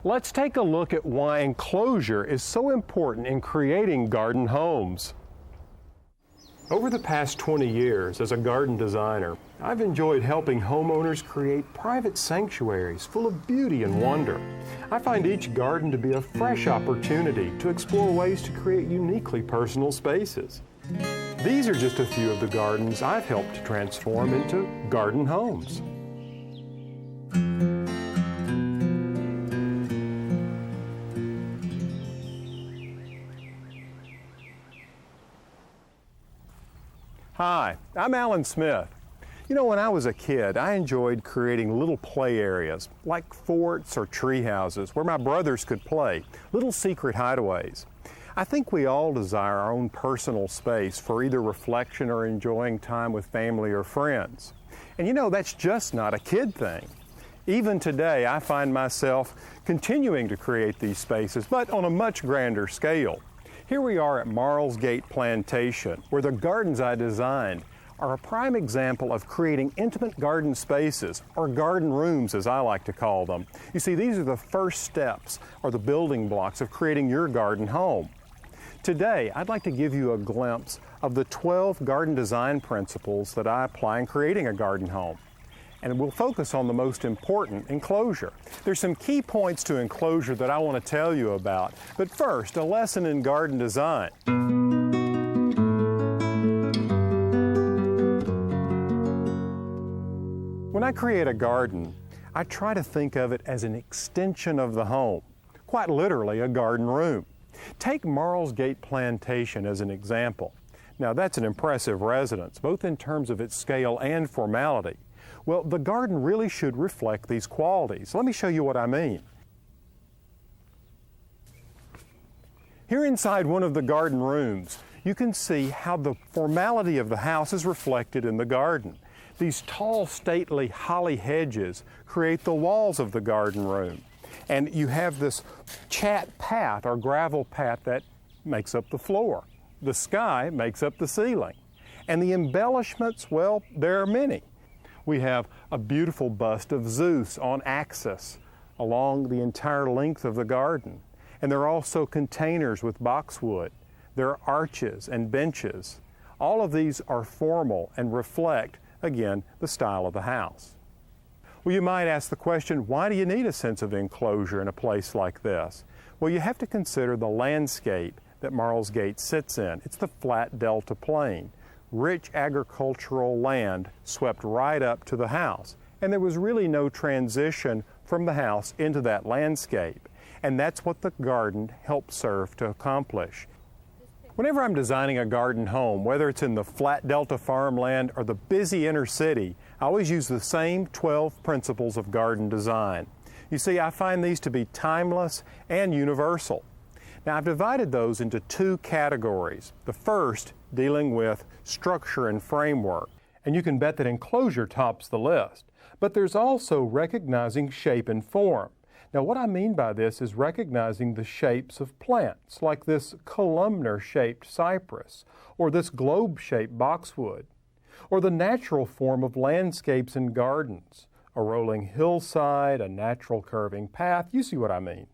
Let's take a look at why enclosure is so important in creating garden homes. Over the past 20 years as a garden designer, I've enjoyed helping homeowners create private sanctuaries full of beauty and wonder. I find each garden to be a fresh opportunity to explore ways to create uniquely personal spaces. These are just a few of the gardens I've helped to transform into garden homes. Hi, I'm Alan Smith. You know, when I was a kid, I enjoyed creating little play areas, like forts or tree houses, where my brothers could play, little secret hideaways. I think we all desire our own personal space for either reflection or enjoying time with family or friends. And you know, that's just not a kid thing. Even today, I find myself continuing to create these spaces, but on a much grander scale. Here we are at Marlsgate Plantation, where the gardens I designed are a prime example of creating intimate garden spaces, or garden rooms as I like to call them. You see, these are the first steps, or the building blocks of creating your garden home. Today, I'd like to give you a glimpse of the 12 garden design principles that I apply in creating a garden home. And we'll focus on the most important, enclosure. There's some key points to enclosure that I want to tell you about. But first, a lesson in garden design. When I create a garden, I try to think of it as an extension of the home, quite literally a garden room. Take Marlsgate Plantation as an example. Now, that's an impressive residence, both in terms of its scale and formality. Well, the garden really should reflect these qualities. Let me show you what I mean. Here inside one of the garden rooms, you can see how the formality of the house is reflected in the garden. These tall, stately holly hedges create the walls of the garden room. And you have this chat path or gravel path that makes up the floor. The sky makes up the ceiling. And the embellishments, well, there are many. We have a beautiful bust of Zeus on axis along the entire length of the garden. And there are also containers with boxwood. There are arches and benches. All of these are formal and reflect, again, the style of the house. Well, you might ask the question, why do you need a sense of enclosure in a place like this? Well, you have to consider the landscape that Marlsgate sits in. It's the flat delta plain. Rich agricultural land swept right up to the house. And there was really no transition from the house into that landscape. And that's what the garden helped serve to accomplish. Whenever I'm designing a garden home, whether it's in the flat delta farmland or the busy inner city, I always use the same 12 principles of garden design. You see, I find these to be timeless and universal. Now, I've divided those into two categories. The first dealing with structure and framework. And you can bet that enclosure tops the list. But there's also recognizing shape and form. Now, what I mean by this is recognizing the shapes of plants, like this columnar-shaped cypress, or this globe-shaped boxwood, or the natural form of landscapes and gardens, a rolling hillside, a natural curving path. You see what I mean.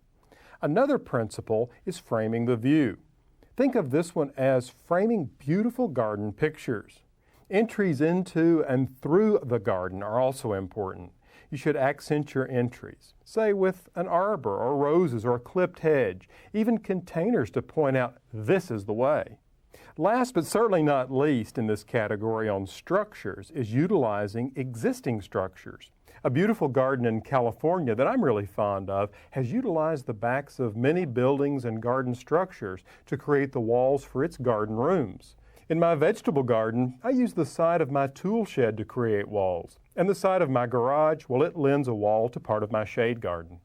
Another principle is framing the view. Think of this one as framing beautiful garden pictures. Entries into and through the garden are also important. You should accent your entries, say with an arbor or roses or a clipped hedge, even containers to point out this is the way. Last but certainly not least in this category on structures is utilizing existing structures. A beautiful garden in California that I'm really fond of has utilized the backs of many buildings and garden structures to create the walls for its garden rooms. In my vegetable garden, I use the side of my tool shed to create walls. And the side of my garage, well, it lends a wall to part of my shade garden.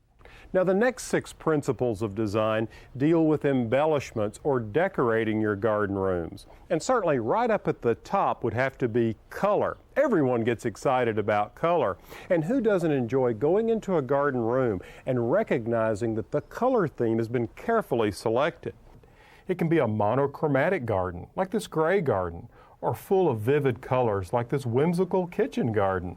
Now, the next 6 principles of design deal with embellishments or decorating your garden rooms. And certainly right up at the top would have to be color. Everyone gets excited about color. And who doesn't enjoy going into a garden room and recognizing that the color theme has been carefully selected? It can be a monochromatic garden, like this gray garden, or full of vivid colors, like this whimsical kitchen garden.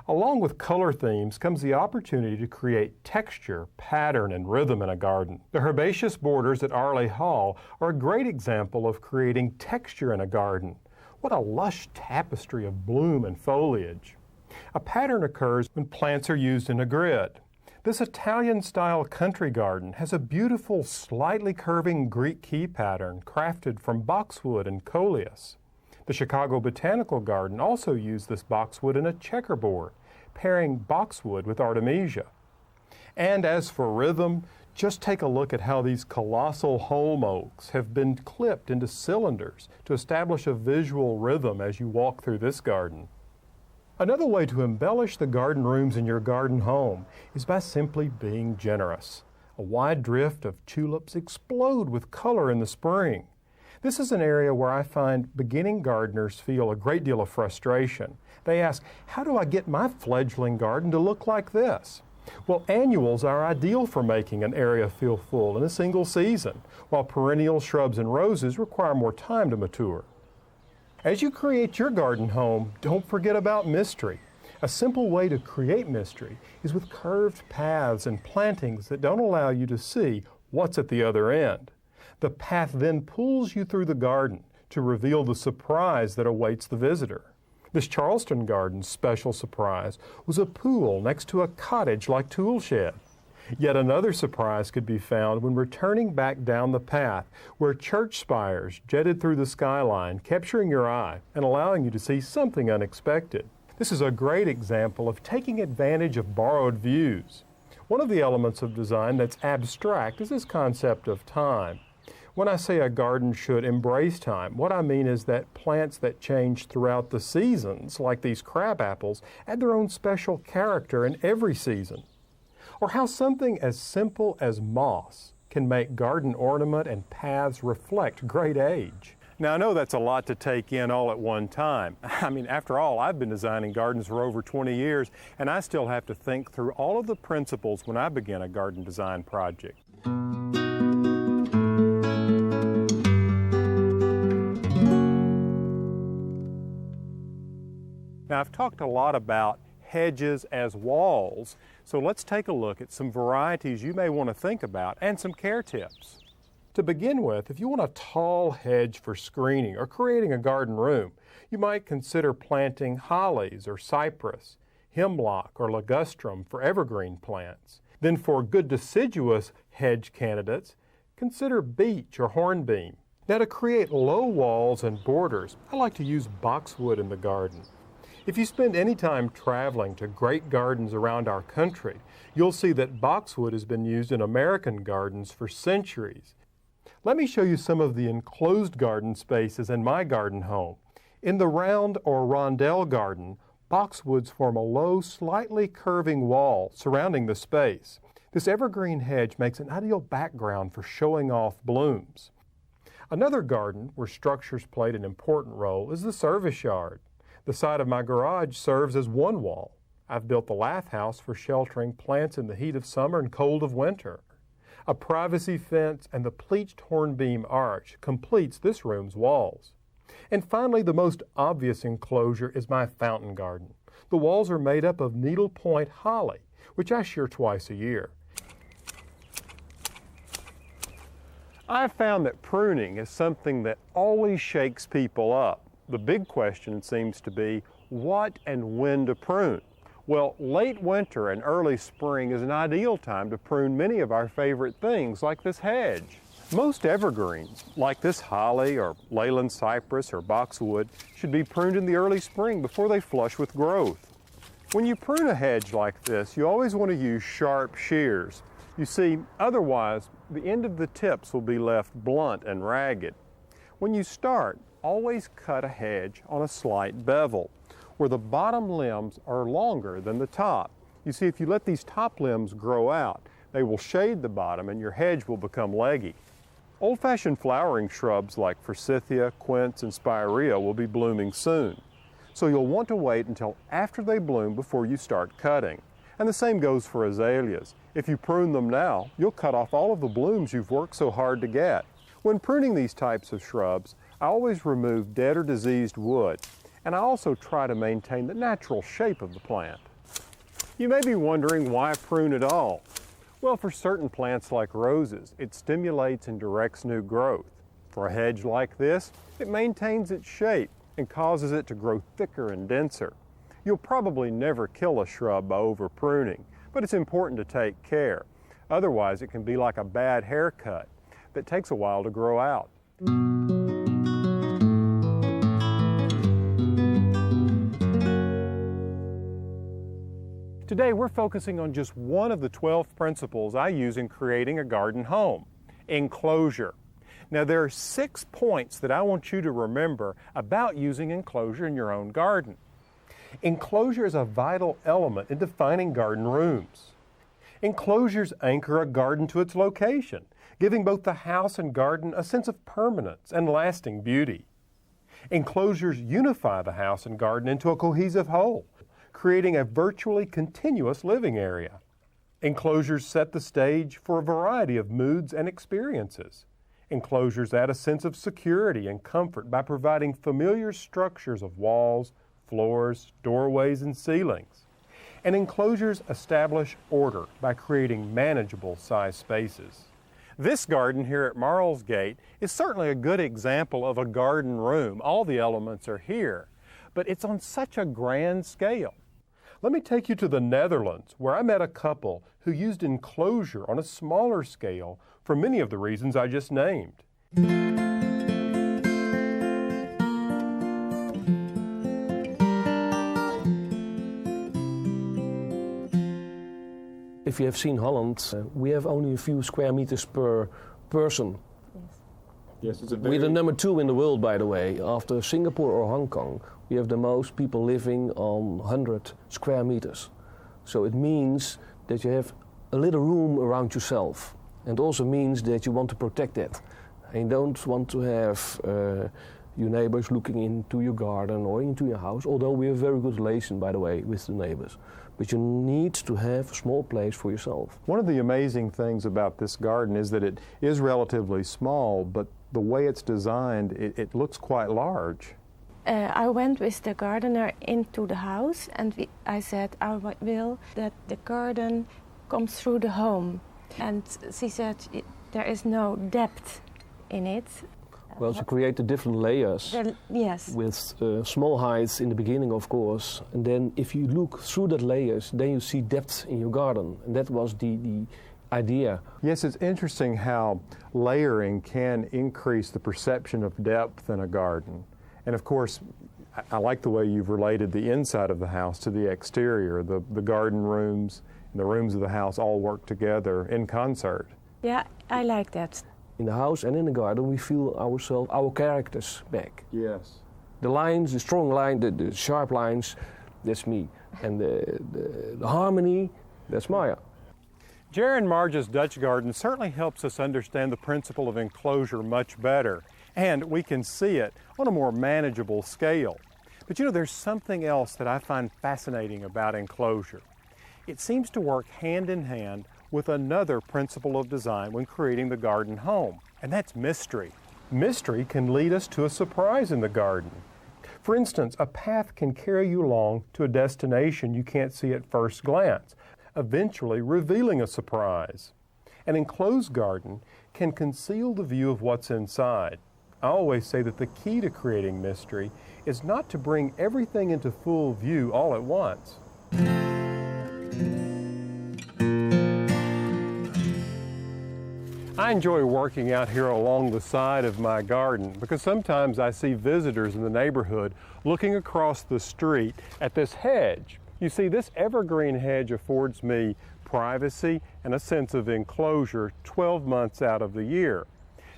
Along with color themes comes the opportunity to create texture, pattern, and rhythm in a garden. The herbaceous borders at Arley Hall are a great example of creating texture in a garden. What a lush tapestry of bloom and foliage. A pattern occurs when plants are used in a grid. This Italian-style country garden has a beautiful, slightly curving Greek key pattern crafted from boxwood and coleus. The Chicago Botanical Garden also used this boxwood in a checkerboard, pairing boxwood with artemisia. And as for rhythm, just take a look at how these colossal holm oaks have been clipped into cylinders to establish a visual rhythm as you walk through this garden. Another way to embellish the garden rooms in your garden home is by simply being generous. A wide drift of tulips explode with color in the spring. This is an area where I find beginning gardeners feel a great deal of frustration. They ask, how do I get my fledgling garden to look like this? Well, annuals are ideal for making an area feel full in a single season, while perennial shrubs and roses require more time to mature. As you create your garden home, don't forget about mystery. A simple way to create mystery is with curved paths and plantings that don't allow you to see what's at the other end. The path then pulls you through the garden to reveal the surprise that awaits the visitor. This Charleston garden's special surprise was a pool next to a cottage-like tool shed. Yet another surprise could be found when returning back down the path, where church spires jetted through the skyline, capturing your eye and allowing you to see something unexpected. This is a great example of taking advantage of borrowed views. One of the elements of design that's abstract is this concept of time. When I say a garden should embrace time, what I mean is that plants that change throughout the seasons, like these crab apples, add their own special character in every season. Or how something as simple as moss can make garden ornament and paths reflect great age. Now, I know that's a lot to take in all at one time. I mean, after all, I've been designing gardens for over 20 years, and I still have to think through all of the principles when I begin a garden design project. Now, I've talked a lot about hedges as walls, so let's take a look at some varieties you may want to think about and some care tips. To begin with, if you want a tall hedge for screening or creating a garden room, you might consider planting hollies or cypress, hemlock or ligustrum for evergreen plants. Then for good deciduous hedge candidates, consider beech or hornbeam. Now, to create low walls and borders, I like to use boxwood in the garden. If you spend any time traveling to great gardens around our country, you'll see that boxwood has been used in American gardens for centuries. Let me show you some of the enclosed garden spaces in my garden home. In the round or rondelle garden, boxwoods form a low, slightly curving wall surrounding the space. This evergreen hedge makes an ideal background for showing off blooms. Another garden where structures played an important role is the service yard. The side of my garage serves as one wall. I've built the lath house for sheltering plants in the heat of summer and cold of winter. A privacy fence and the pleached hornbeam arch completes this room's walls. And finally, the most obvious enclosure is my fountain garden. The walls are made up of needlepoint holly, which I shear twice a year. I've found that pruning is something that always shakes people up. The big question seems to be, what and when to prune? Well, late winter and early spring is an ideal time to prune many of our favorite things, like this hedge. Most evergreens, like this holly or Leyland cypress or boxwood, should be pruned in the early spring before they flush with growth. When you prune a hedge like this, you always want to use sharp shears. You see, otherwise, the end of the tips will be left blunt and ragged. When you start, always cut a hedge on a slight bevel, where the bottom limbs are longer than the top. You see, if you let these top limbs grow out, they will shade the bottom and your hedge will become leggy. Old-fashioned flowering shrubs like forsythia, quince, and spirea will be blooming soon. So you'll want to wait until after they bloom before you start cutting. And the same goes for azaleas. If you prune them now, you'll cut off all of the blooms you've worked so hard to get. When pruning these types of shrubs, I always remove dead or diseased wood, and I also try to maintain the natural shape of the plant. You may be wondering why prune at all. Well, for certain plants like roses, it stimulates and directs new growth. For a hedge like this, it maintains its shape and causes it to grow thicker and denser. You'll probably never kill a shrub by over-pruning, but it's important to take care. Otherwise, it can be like a bad haircut that takes a while to grow out. Today, we're focusing on just one of the 12 principles I use in creating a garden home, enclosure. Now, there are 6 points that I want you to remember about using enclosure in your own garden. Enclosure is a vital element in defining garden rooms. Enclosures anchor a garden to its location, giving both the house and garden a sense of permanence and lasting beauty. Enclosures unify the house and garden into a cohesive whole, creating a virtually continuous living area. Enclosures set the stage for a variety of moods and experiences. Enclosures add a sense of security and comfort by providing familiar structures of walls, floors, doorways, and ceilings. And enclosures establish order by creating manageable size spaces. This garden here at Marlsgate is certainly a good example of a garden room. All the elements are here, but it's on such a grand scale. Let me take you to the Netherlands, where I met a couple who used enclosure on a smaller scale for many of the reasons I just named. If you have seen Holland, we have only a few square meters per person. Yes, it's a We're the number 2 in the world, by the way. After Singapore or Hong Kong, we have the most people living on 100 square meters. So it means that you have a little room around yourself. And also means that you want to protect it. And you don't want to have your neighbors looking into your garden or into your house, although we have a very good relation, by the way, with the neighbors. But you need to have a small place for yourself. One of the amazing things about this garden is that it is relatively small, but the way it's designed, it looks quite large. I went with the gardener into the house and I said, I will that the garden comes through the home. And she said, there is no depth in it. Well, to create the different layers. Yes. With small heights in the beginning, of course. And then if you look through that layers, then you see depth in your garden. And that was the idea. Yes, it's interesting how layering can increase the perception of depth in a garden. And of course, I like the way you've related the inside of the house to the exterior. The garden rooms and the rooms of the house all work together in concert. Yeah, I like that. In the house and in the garden, we feel our characters back. Yes. The lines, the strong line, the sharp lines, that's me. And the harmony, that's Maya. Jer and Marge's Dutch garden certainly helps us understand the principle of enclosure much better. And we can see it on a more manageable scale. But you know, there's something else that I find fascinating about enclosure. It seems to work hand in hand with another principle of design when creating the garden home, and that's mystery. Mystery can lead us to a surprise in the garden. For instance, a path can carry you along to a destination you can't see at first glance, eventually revealing a surprise. An enclosed garden can conceal the view of what's inside. I always say that the key to creating mystery is not to bring everything into full view all at once. I enjoy working out here along the side of my garden because sometimes I see visitors in the neighborhood looking across the street at this hedge. You see, this evergreen hedge affords me privacy and a sense of enclosure 12 months out of the year.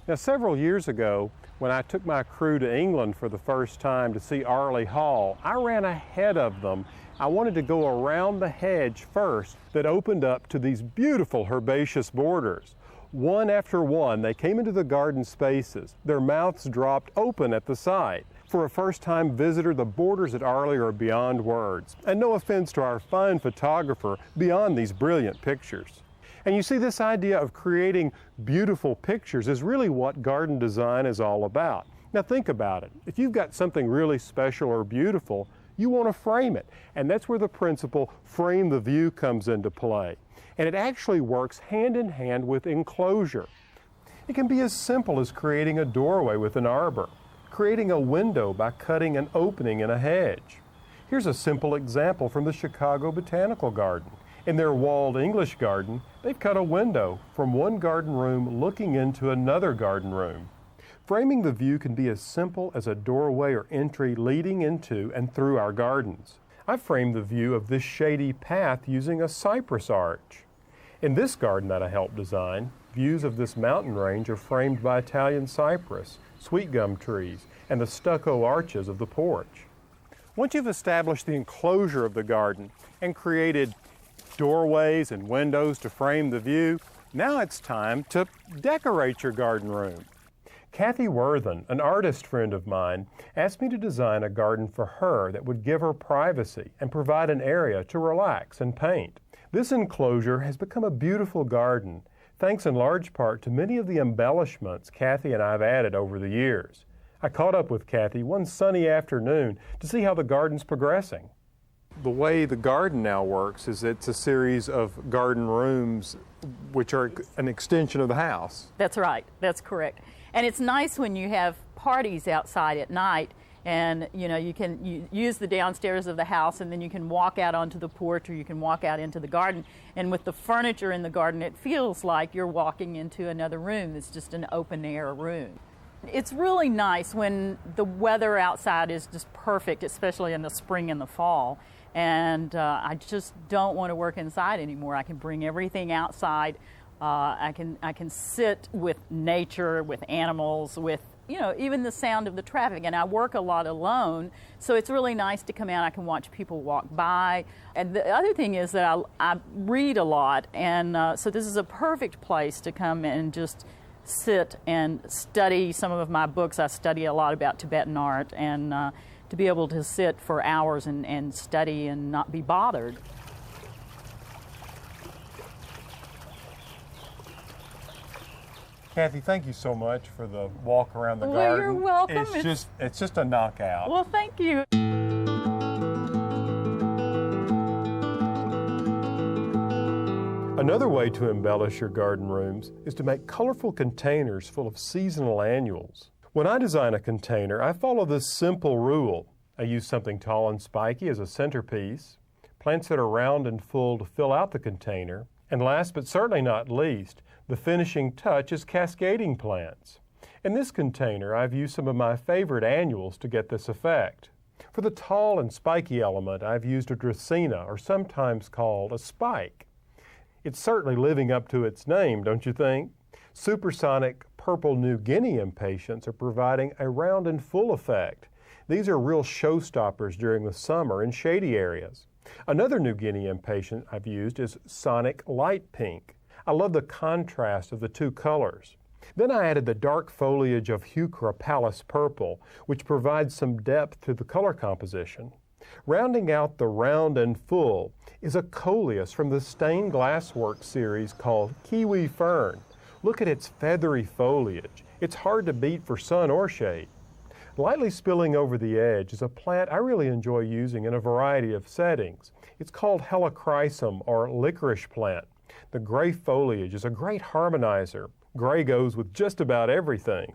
Now, several years ago, when I took my crew to England for the first time to see Arley Hall, I ran ahead of them. I wanted to go around the hedge first that opened up to these beautiful herbaceous borders. One after one, they came into the garden spaces. Their mouths dropped open at the sight. For a first-time visitor, the borders at Arley are beyond words. And no offense to our fine photographer, beyond these brilliant pictures. And you see, this idea of creating beautiful pictures is really what garden design is all about. Now think about it. If you've got something really special or beautiful, you want to frame it. And that's where the principle frame the view comes into play. And it actually works hand in hand with enclosure. It can be as simple as creating a doorway with an arbor, creating a window by cutting an opening in a hedge. Here's a simple example from the Chicago Botanical Garden. In their walled English garden, they've cut a window from one garden room looking into another garden room. Framing the view can be as simple as a doorway or entry leading into and through our gardens. I framed the view of this shady path using a cypress arch. In this garden that I helped design, views of this mountain range are framed by Italian cypress, sweet gum trees, and the stucco arches of the porch. Once you've established the enclosure of the garden and created doorways and windows to frame the view, now it's time to decorate your garden room. Kathy Worthen, an artist friend of mine, asked me to design a garden for her that would give her privacy and provide an area to relax and paint. This enclosure has become a beautiful garden, thanks in large part to many of the embellishments Kathy and I have added over the years. I caught up with Kathy one sunny afternoon to see how the garden's progressing. The way the garden now works is it's a series of garden rooms which are an extension of the house. That's right, that's correct. And it's nice when you have parties outside at night and you can use the downstairs of the house and then you can walk out onto the porch or you can walk out into the garden. And with the furniture in the garden, it feels like you're walking into another room. It's just an open air room. It's really nice when the weather outside is just perfect, especially in the spring and the fall. And I just don't want to work inside anymore. I can bring everything outside. I can sit with nature, with animals, with even the sound of the traffic. And I work a lot alone, so it's really nice to come out. I can watch people walk by. And the other thing is that I read a lot, and so this is a perfect place to come and just sit and study some of my books. I study a lot about Tibetan art, and to be able to sit for hours and study and not be bothered. Kathy, thank you so much for the walk around the Well, garden. you're welcome. It's just a knockout. Well, thank you. Another way to embellish your garden rooms is to make colorful containers full of seasonal annuals. When I design a container, I follow this simple rule. I use something tall and spiky as a centerpiece, plants that are round and full to fill out the container, and last but certainly not least, the finishing touch is cascading plants. In this container, I've used some of my favorite annuals to get this effect. For the tall and spiky element, I've used a dracaena, or sometimes called a spike. It's certainly living up to its name, don't you think? Supersonic purple New Guinea impatiens are providing a round and full effect. These are real showstoppers during the summer in shady areas. Another New Guinea impatient I've used is Sonic Light Pink. I love the contrast of the two colors. Then I added the dark foliage of Heuchera Pallas Purple, which provides some depth to the color composition. Rounding out the round and full is a coleus from the stained glass work series called Kiwi Fern. Look at its feathery foliage. It's hard to beat for sun or shade. Lightly spilling over the edge is a plant I really enjoy using in a variety of settings. It's called Helichrysum, or licorice plant. The gray foliage is a great harmonizer. Gray goes with just about everything.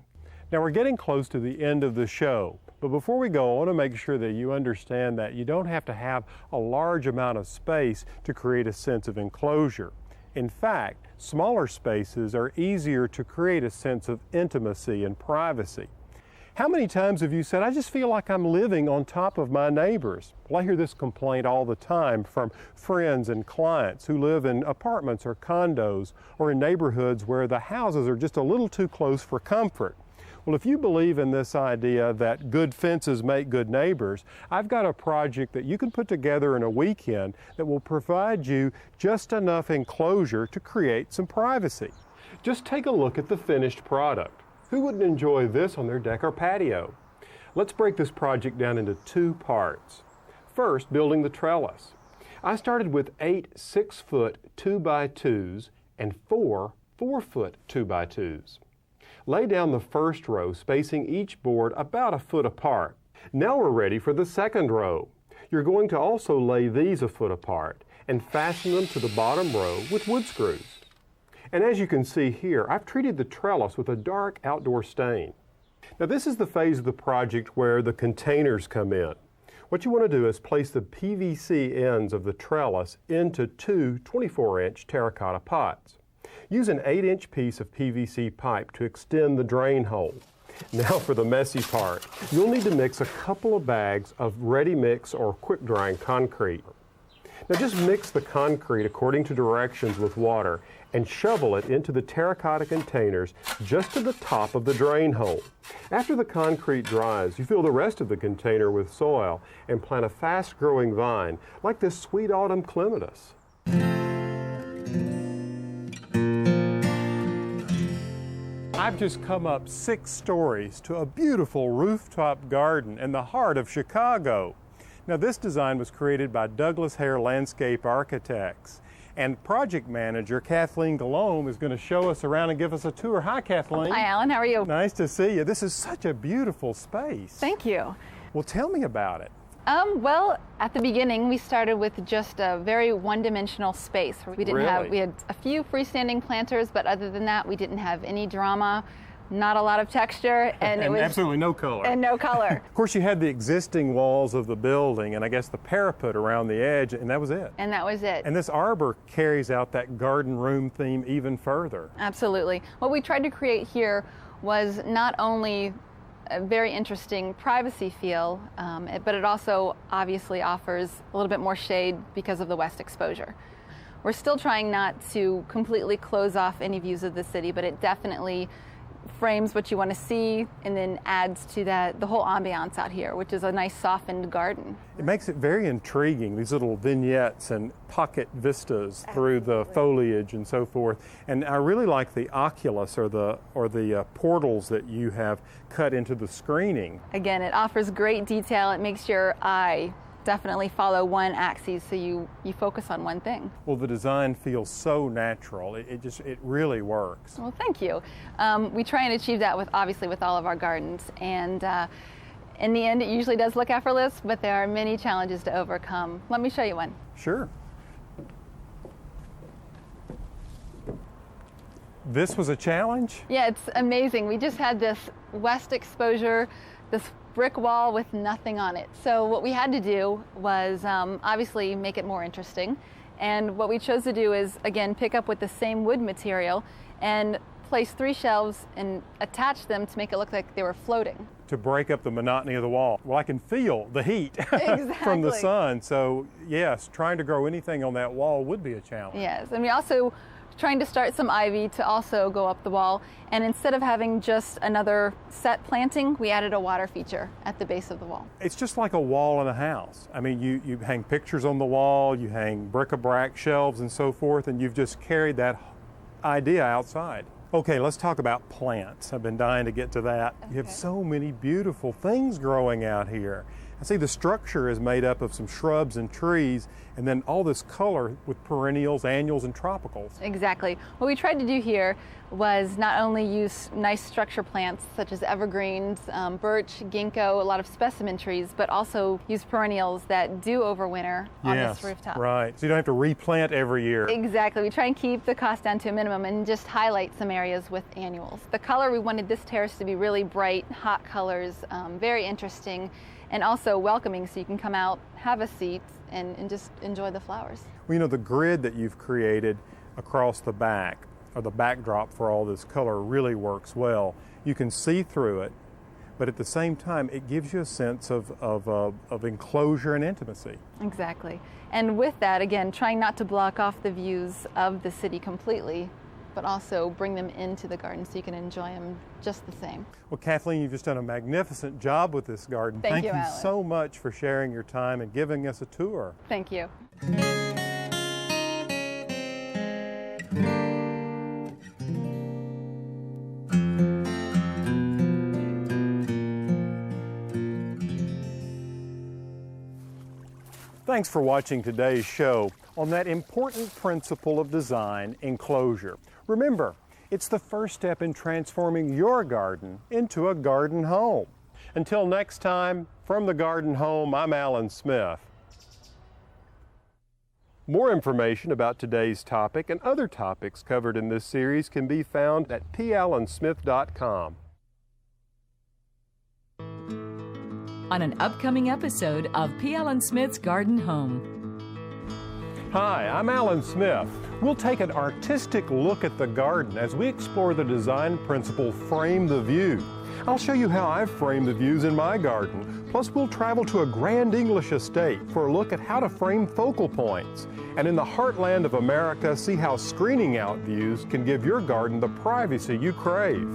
Now we're getting close to the end of the show, but before we go, I want to make sure that you understand that you don't have to have a large amount of space to create a sense of enclosure. In fact, smaller spaces are easier to create a sense of intimacy and privacy. How many times have you said, I just feel like I'm living on top of my neighbors? Well, I hear this complaint all the time from friends and clients who live in apartments or condos or in neighborhoods where the houses are just a little too close for comfort. Well, if you believe in this idea that good fences make good neighbors, I've got a project that you can put together in a weekend that will provide you just enough enclosure to create some privacy. Just take a look at the finished product. Who wouldn't enjoy this on their deck or patio? Let's break this project down into two parts. First, building the trellis. I started with 8 6-foot 2x2s and 4 4-foot 2x2s. Lay down the first row, spacing each board about a foot apart. Now we're ready for the second row. You're going to also lay these a foot apart and fasten them to the bottom row with wood screws. And as you can see here, I've treated the trellis with a dark outdoor stain. Now this is the phase of the project where the containers come in. What you want to do is place the PVC ends of the trellis into two 24-inch terracotta pots. Use an 8-inch piece of PVC pipe to extend the drain hole. Now for the messy part. You'll need to mix a couple of bags of ready mix or quick drying concrete. Now just mix the concrete according to directions with water and shovel it into the terracotta containers just to the top of the drain hole. After the concrete dries, you fill the rest of the container with soil and plant a fast-growing vine like this sweet autumn clematis. I've just come up 6 stories to a beautiful rooftop garden in the heart of Chicago. Now this design was created by Douglas Hare Landscape Architects, and project manager Kathleen Galome is going to show us around and give us a tour. Hi Kathleen. Hi Alan, how are you? Nice to see you. This is such a beautiful space. Thank you. Well, tell me about it. Well, at the beginning we started with just a very one-dimensional space. We had a few freestanding planters, but other than that we didn't have any drama. Not a lot of texture, and it was absolutely no color. And no color. Of course, you had the existing walls of the building, and I guess the parapet around the edge, and that was it. And that was it. And this arbor carries out that garden room theme even further. Absolutely. What we tried to create here was not only a very interesting privacy feel, but it also obviously offers a little bit more shade because of the west exposure. We're still trying not to completely close off any views of the city, but it definitely frames what you want to see and then adds to that the whole ambiance out here, which is a nice softened garden. It makes it very intriguing, these little vignettes and pocket vistas through the foliage and so forth. And I really like the oculus or the portals that you have cut into the screening. Again, it offers great detail. It makes your eye definitely follow one axis, so you focus on one thing. Well, the design feels so natural. It really works. Well, thank you. We try and achieve that obviously with all of our gardens, and in the end it usually does look effortless, but there are many challenges to overcome. Let me show you one. Sure. This was a challenge? Yeah, it's amazing. We just had this west exposure, this brick wall with nothing on it. So what we had to do was obviously make it more interesting. And what we chose to do is, again, pick up with the same wood material and place 3 shelves and attach them to make it look like they were floating. To break up the monotony of the wall. Well, I can feel the heat from the sun. So yes, trying to grow anything on that wall would be a challenge. Yes, and we also trying to start some ivy to also go up the wall, and instead of having just another set planting, we added a water feature at the base of the wall. It's just like a wall in a house. I mean, you hang pictures on the wall, you hang bric-a-brac shelves and so forth, and you've just carried that idea outside. Okay, let's talk about plants. I've been dying to get to that. Okay. You have so many beautiful things growing out here. I see the structure is made up of some shrubs and trees, and then all this color with perennials, annuals, and tropicals. Exactly. What we tried to do here was not only use nice structure plants such as evergreens, birch, ginkgo, a lot of specimen trees, but also use perennials that do overwinter on this rooftop. Right. So you don't have to replant every year. Exactly. We try and keep the cost down to a minimum and just highlight some areas with annuals. The color, we wanted this terrace to be really bright, hot colors, very interesting, and also welcoming, so you can come out, have a seat, and just enjoy the flowers. Well, you know, the grid that you've created across the back, or the backdrop for all this color, really works well. You can see through it, but at the same time, it gives you a sense of enclosure and intimacy. Exactly. And with that, again, trying not to block off the views of the city completely, but also bring them into the garden so you can enjoy them just the same. Well, Kathleen, you've just done a magnificent job with this garden. Thank you, Alan. So much for sharing your time and giving us a tour. Thank you. Thanks for watching today's show on that important principle of design, enclosure. Remember, it's the first step in transforming your garden into a garden home. Until next time, from the Garden Home, I'm Alan Smith. More information about today's topic and other topics covered in this series can be found at pallensmith.com. On an upcoming episode of P. Allen Smith's Garden Home. Hi, I'm Alan Smith. We'll take an artistic look at the garden as we explore the design principle, frame the view. I'll show you how I've framed the views in my garden. Plus, we'll travel to a grand English estate for a look at how to frame focal points. And in the heartland of America, see how screening out views can give your garden the privacy you crave.